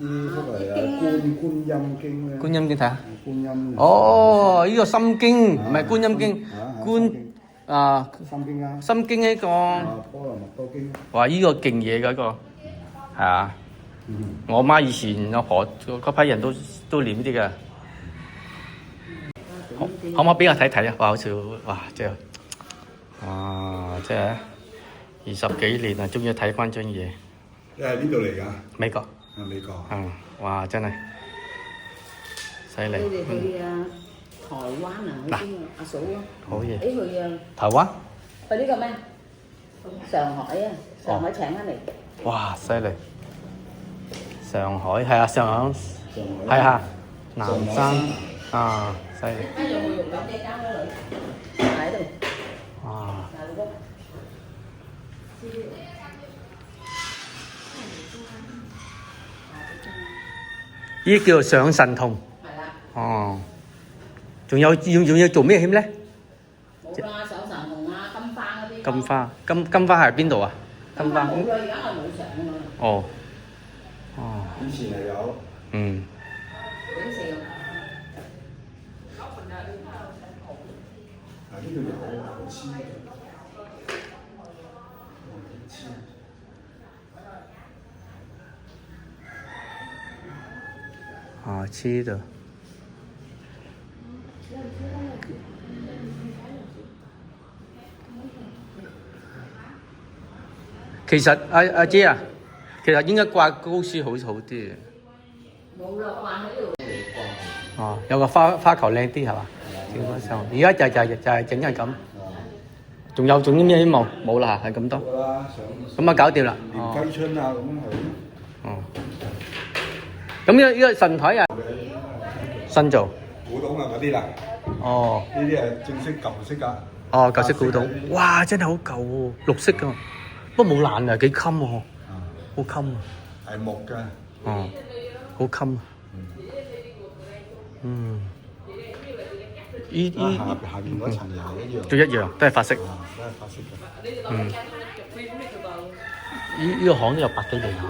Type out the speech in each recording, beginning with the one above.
呢幅係觀音經咧。觀音經睇下。觀音。哦，呢個心經唔係觀音經，心經啊。心經呢個。波羅蜜多經。哇！呢個勁嘢㗎個，係啊。我媽以前阿婆嗰批人都練呢啲㗎。可唔可以俾我睇睇啊？哇！好似哇，即係即係20幾年啊，終於睇翻張嘢。你係邊度嚟㗎？美國。美國。哇！真係犀利。你哋去台灣啊？去邊啊？阿嫂啊？好嘢。你去台灣？去呢個咩？上海啊！上海請翻嚟。哇！犀利。上海係啊，上海係啊，南山啊，犀利。喺度。哇！呢叫做上神童。係啦。哦。仲要做咩添咧？冇啦，上神童啊，金花嗰啲。金花係邊度啊？金花冇啦，而家係冇上㗎嘛。哦。以前係有。嗯。幾時？呢度有好黐。黐的。其實阿姐啊，其實應該掛高書好啲。冇啦，掛喺度。哦，有個花球靚啲係嘛？而家就係整係咁。仲有啲咩希望？冇啦，係咁多。咁啊，搞掂啦。連雞春啊，咁樣係。哦。咁呢個神台啊，新做。古董啊嗰啲啦。哦。呢啲係正式舊式㗎。哦，舊式古董。哇，真係好舊喎，綠色㗎，不過冇爛啊，幾襟喎。好襟啊。係木㗎。哦，好襟啊。下邊嗰層又係一樣。都一樣，都係法式。都係法式嘅。呢個行都有100幾年啦。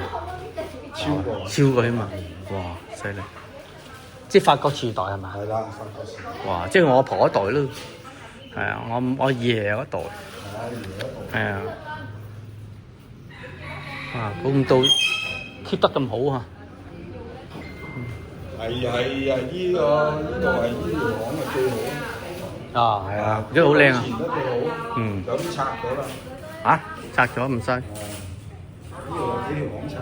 超過起碼。哇，犀利！即係法國時代係嘛？係啦，法國時代。哇！即係我阿婆嗰代咯。係啊，我爺嗰代。係啊。估唔到 keep 得咁好啊！係呢個係醫療行嘅最好。係啊，真係好靚啊！前得最好。有啲拆咗啦。拆咗唔使。呢度有幾條行拆咗。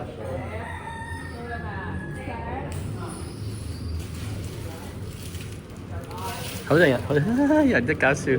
好多人，人真搞笑。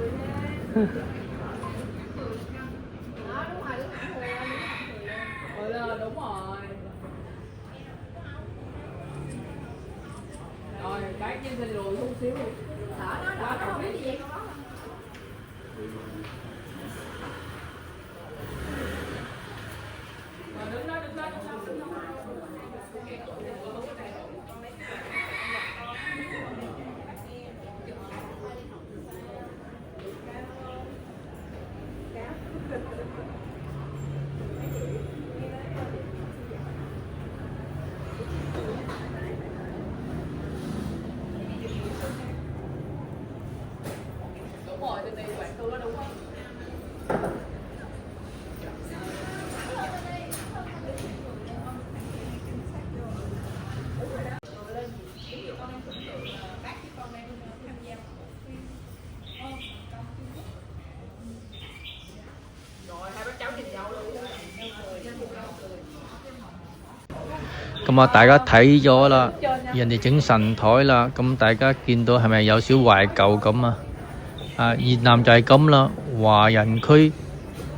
咁啊，大家睇咗啦，人哋整神台啦，咁大家見到係咪有少懷舊咁啊？越南就係咁啦，華人區，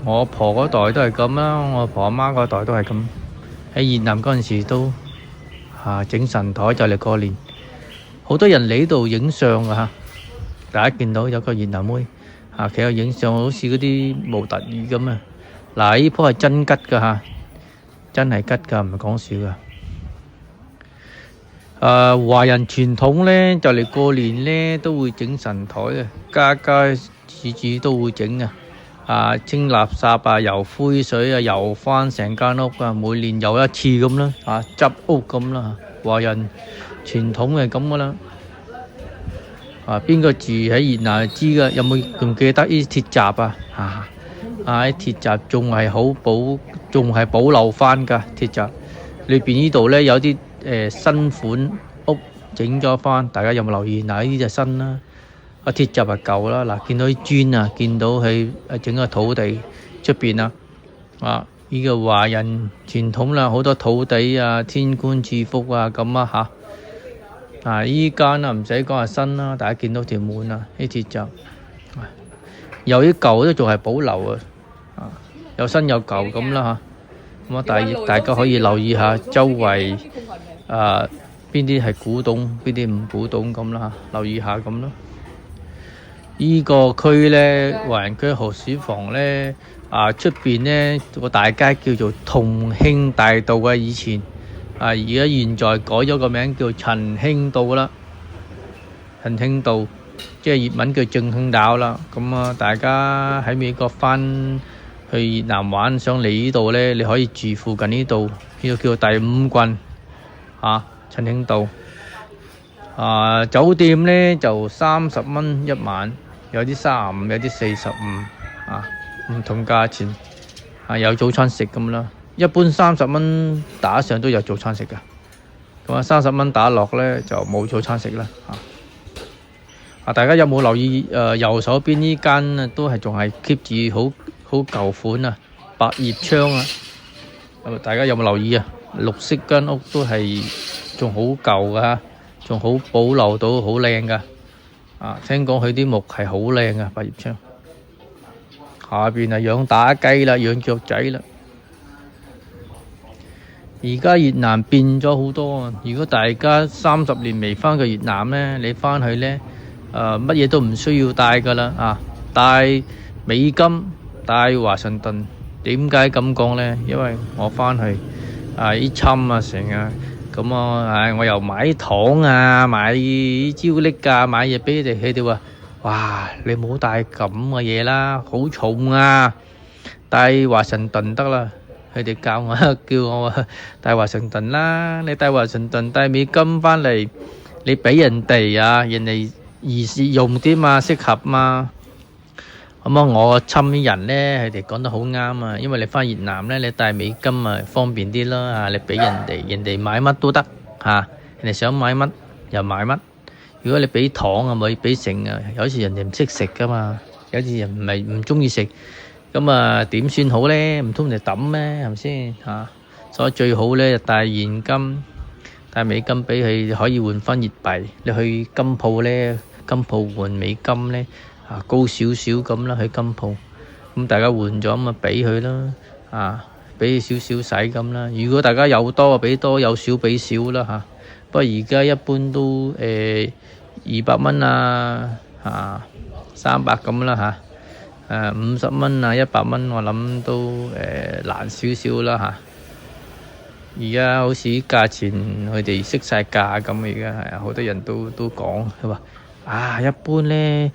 我婆嗰代都係咁啦，我婆阿媽嗰代都係咁。喺越南嗰陣時都整神台就嚟過年，好多人嚟呢度影相啊！大家見到有個越南妹企喺度影相，好似嗰啲模特兒咁啊！嗱，呢棵係真桔噶嚇，真係桔噶，唔係講笑噶。華人傳統咧就嚟過年咧都會整神台嘅，家家處處都會整嘅。清垃圾啊，游灰水啊，游翻成間屋啊，每年游一次咁啦，執屋咁啦，華人傳統係咁噶啦。邊個住喺越南就知㗎，有冇仲記得呢啲鐵閘啊？啲鐵閘仲係保留翻㗎，鐵閘裏邊呢度呢，有啲新款屋整咗翻，大家有冇留意？嗱，呢啲就新啦，鐵閘係舊啦。嗱，見到啲磚啊，見到佢整個土地出邊啊，呢個華人傳統啦，好多土地啊，天官賜福啊咁啊嚇。依間唔使講係新啦，大家見到條門啊，啲鐵閘，有啲舊都仲係保留有新有舊咁啦嚇。咁大家可以留意下周圍邊啲係古董，邊啲唔古董咁啦嚇，留意下咁咯。依個區呢，華人區何書房呢，出邊呢個大街叫做同興大道啊，以前而家現在改咗個名叫陳興道啦，陳興道即係粵文叫正興道啦。咁大家喺美國翻去越南玩，想嚟呢度呢，你可以住附近呢度，呢個叫第五郡陳興道。酒店呢就30蚊一晚，有啲35，有啲45唔同價錢有早餐食咁啦。一般30蚊打上都有早餐食噶，咁30蚊打落呢就冇早餐食啦。大家有冇留意右手邊呢間都係仲係 keep 住好舊款百葉窗大家有冇留意綠色間屋都係仲好舊噶，仲好保留到好靚噶。聽講佢啲木係好靚噶，百葉窗。下邊養打雞啦，養雀仔啦。而家越南變咗好多如果大家30年未翻過越南呢，你翻去呢，乜嘢都唔需要帶噶啦帶美金，帶華盛頓。點解咁講呢？因為我翻去啲侵成咁我又買糖買朱古力買嘢俾佢哋話，哇！你唔好帶咁嘅嘢啦，好重帶華盛頓得啦。佢哋叫我帶華盛頓啦，你帶華盛頓帶美金翻嚟，你俾人哋人哋易用啲嘛，適合嘛。咁我侵啲人呢，佢哋講得好啱因為你翻越南呢，你帶美金方便啲咯你俾人哋買乜都得人哋想買乜又買乜。如果你俾糖咪俾剩有時人哋唔識食噶嘛，有時人唔中意食，咁點算好呢？唔通你抌咩？係咪先所以最好呢，就帶現金，帶美金俾佢，可以換翻越幣。你去金鋪呢，金鋪換美金呢，高少少咁啦，去金鋪咁大家換咗咁俾佢啦俾少少使咁啦。如果大家有多俾多，有少俾少啦不過而家一般都200蚊300咁啦50蚊100蚊我諗都難少少啦而家好似價錢佢哋識晒價咁，而家好多人都講佢話一般呢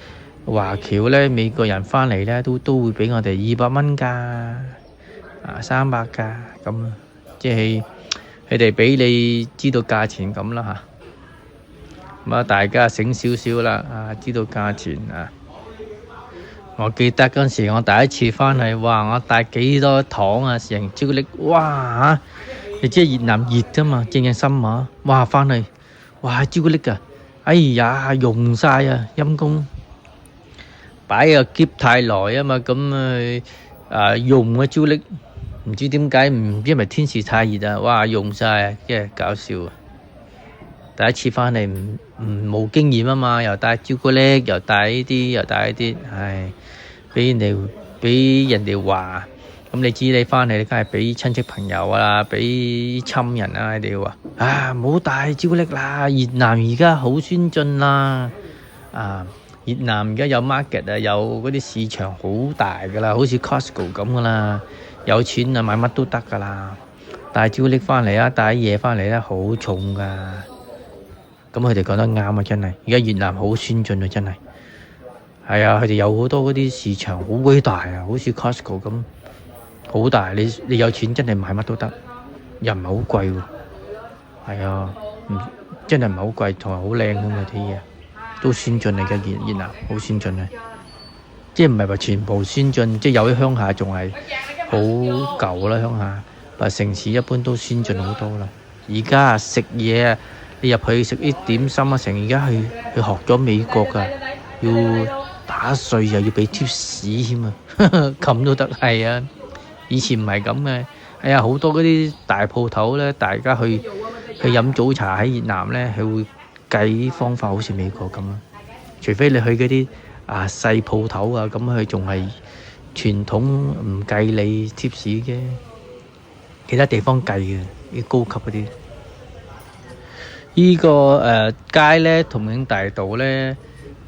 華僑呢美國人翻嚟呢都會俾我哋200蚊㗎300㗎咁即係佢哋俾你知道價錢咁啦咁大家醒少少啦知道價錢我記得嗰陣時我第一次翻去我帶幾多糖成朱古力你知越南熱㗎嘛，正心翻去朱古力哎呀溶晒陰公，擺個篋太耐嘛咁溶嘅朱古力唔知點解唔知係咪天時太熱溶晒真係搞笑第一次翻嚟冇經驗嘛，又帶朱古力又帶呢啲又帶呢啲俾人哋話咁你知你翻嚟你梗係俾親戚朋友俾親人佢哋話唔好帶朱古力啦，越南而家好先進啦越南而家有 market 有嗰啲市場好大噶啦，好似 Costco 咁噶啦，有錢買乜都得噶啦。帶朱古力翻嚟帶嘢翻嚟好重噶。咁佢哋講得啱真係，而家越南好先進真係係啊，佢哋有好多嗰啲市場好鬼大啊，好似 Costco 咁，好大。你有錢真係買乜都得，又唔係好貴喎。係啊，真係唔係好貴，同埋好靚咁嘅啲嘢，都先進嚟嘅越南，好先進啊！即係唔係話全部先進，即係有啲鄉下仲係好舊啦鄉下，但係城市一般都先進好多啦。而家食嘢啊，你入去食啲點心啊，成而家去學咗美國噶，要打稅又要俾貼士添啊，咁都得係啊！以前唔係咁嘅，係啊，好多嗰啲大鋪頭咧，大家去飲早茶喺越南咧，佢會計啲方法好似美國咁啊。除非你去嗰啲細鋪頭啊，咁佢仲係傳統唔計你貼士嘅，其他地方計嘅啲高級嗰啲。依個街咧，同慶大道咧，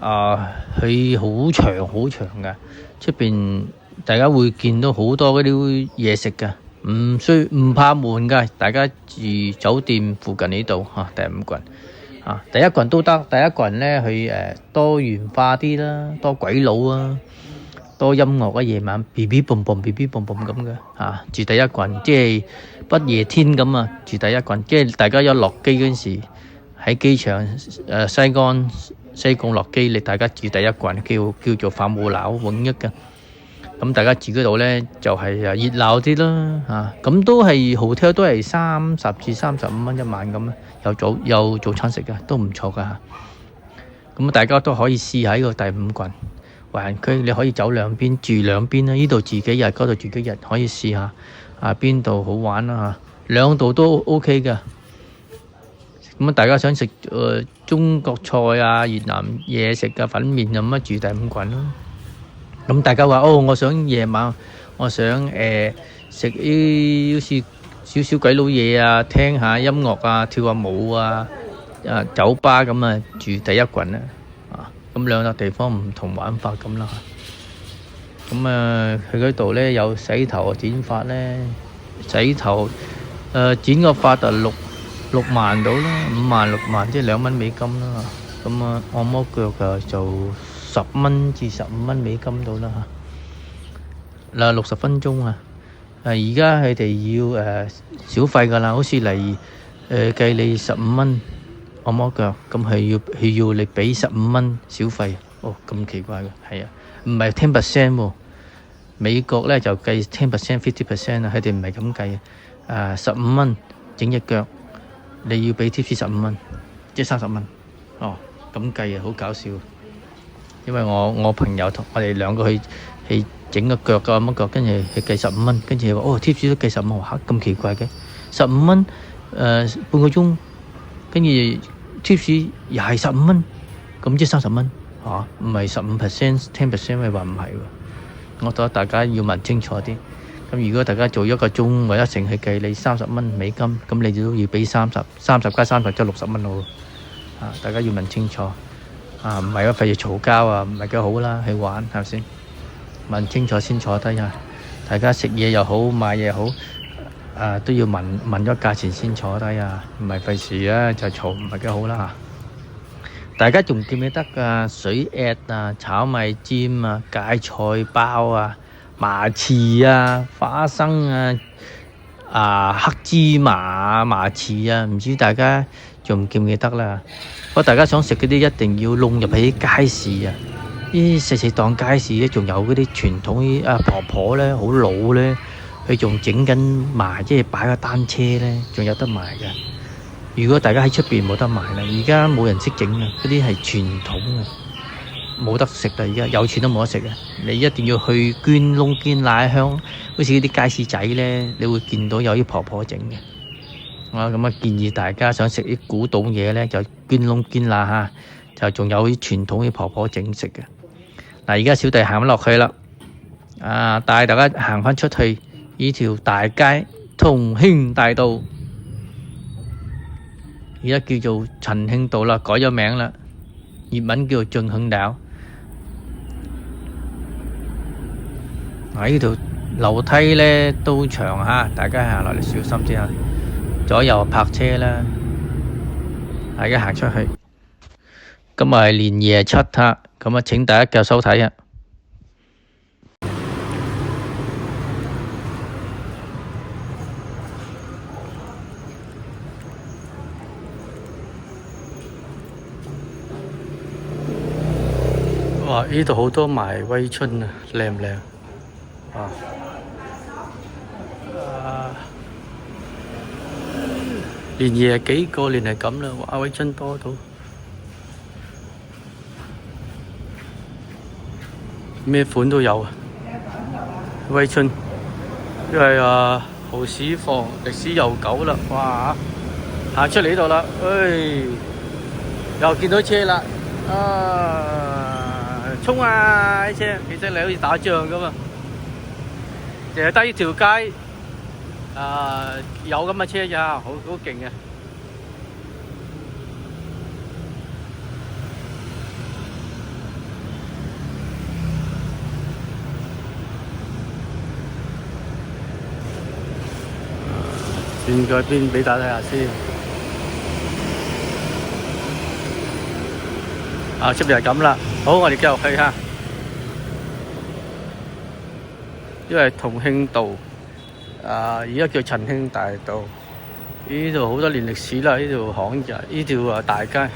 佢好長好長噶，出邊大家會見到好多嗰啲嘢食噶，唔怕悶噶，大家住酒店附近呢度嚇，第五群。第一個人都得，第一個人咧佢多元化啲啦，多鬼佬啊，多音樂啊，夜晚 BB 蹦蹦 BB 蹦蹦咁嘅嚇，住第一個人即係不夜天咁啊，住第一個人，即係大家一落機嗰陣時喺機場西貢落機，你大家住第一個人叫做法務樓永一嘅，咁大家住嗰度咧就係熱鬧啲啦嚇，咁都係 hotel 都係30至35蚊一晚咁啊。有早餐食嘅，都唔錯噶嚇。咁大家都可以試下呢個第五群華人區，你可以走兩邊住兩邊啦。呢度住幾日，嗰度住幾日，可以試下邊度好玩啦嚇。兩度都 OK 嘅。咁大家想食中國菜啊、越南嘢食嘅粉麵咁啊，住第五群咯。咁大家話我想夜晚，我想食啲好似少少鬼佬嘢啊，聽下音樂啊，跳下舞啊，酒吧咁啊，住第一群啦，咁兩笪地方唔同玩法咁啦。咁佢嗰度咧有洗頭剪髮咧，洗頭剪個髮就6萬到啦，5萬6萬即係2蚊美金啦。咁按摩腳就10蚊至15蚊美金到啦嚇。嗱60分鐘啊！而家佢哋要小費㗎啦，好似嚟計你15蚊按摩腳，咁佢要你俾15蚊小費。咁奇怪嘅，係啊，唔係 10% 喎。美國咧就計 10%、50% 啊，佢哋唔係咁計啊。15蚊整隻腳，你要俾貼士15蚊，即係30蚊。咁計啊，好搞笑。因為我朋友同我哋兩個去整個腳嘅按摩腳，跟住係計15蚊，跟住話貼士都計15蚊，嚇咁奇怪嘅，15蚊半個鐘，跟住貼士又係15蚊，咁即係30蚊嚇，唔係15% 10%，咪話唔係喎。我覺得大家要問清楚啲。咁如果大家做1個鐘或者成係計你30蚊美金，咁你都要俾30加30即係60蚊咯。大家要問清楚。唔係啊，費事嘈交啊，唔係幾好啦，去玩係咪先？問清楚先坐低啊！大家食嘢又好，買嘢好，都要問咗價錢先坐低啊！唔係費事啊，就嘈唔係幾好啦嚇。大家仲記唔記得㗎？水鴨啊、炒米尖啊、芥菜包啊、麻糍啊、花生啊、黑芝麻啊、麻糍啊，唔知大家仲記唔記得啦？不過大家想食嗰啲一定要弄入喺街市啊！啲細檔街市咧，仲有嗰啲傳統啲婆婆咧，好老咧，佢仲整緊賣，即係擺個單車咧，仲有得賣嘅。如果大家喺出邊冇得賣啦，而家冇人識整啊，嗰啲係傳統啊，冇得食啦。而家有錢都冇得食啊！你一定要去捐窿捐罅鄉，好似啲街市仔咧，你會見到有啲婆婆整嘅。咁建議大家想食啲古董嘢咧，就捐窿捐罅嚇，就仲有啲傳統啲婆婆整食嘅。而家小弟行落去啦，帶大家行返出去呢條大街同慶大道，而家叫做陳慶道啦，改咗名啦，粵文叫做進慶道。呢條樓梯咧都長嚇，大家行落嚟小心啲嚇，左右泊車啦。大家行出去，今日係年夜7嚇。咁啊，請大家繼續收睇啊！哇！呢度好多賣威春啊，靚唔靚啊？連夜幾個年係咁啦，哇！威春多到咩款都有啊！威春，因為蠔豉房歷史悠久啦，哇！行出嚟呢度啦，又見到車啦，衝啊！啲車其實你好似打仗咁啊，淨係得呢條街有咁嘅車咋，好勁嘅。轉個邊俾大家睇下先。出邊係咁啦，好，我哋繼續去下。因為同慶道，而家叫陳興大道，呢度好多年歷史啦，呢條巷就呢條大街。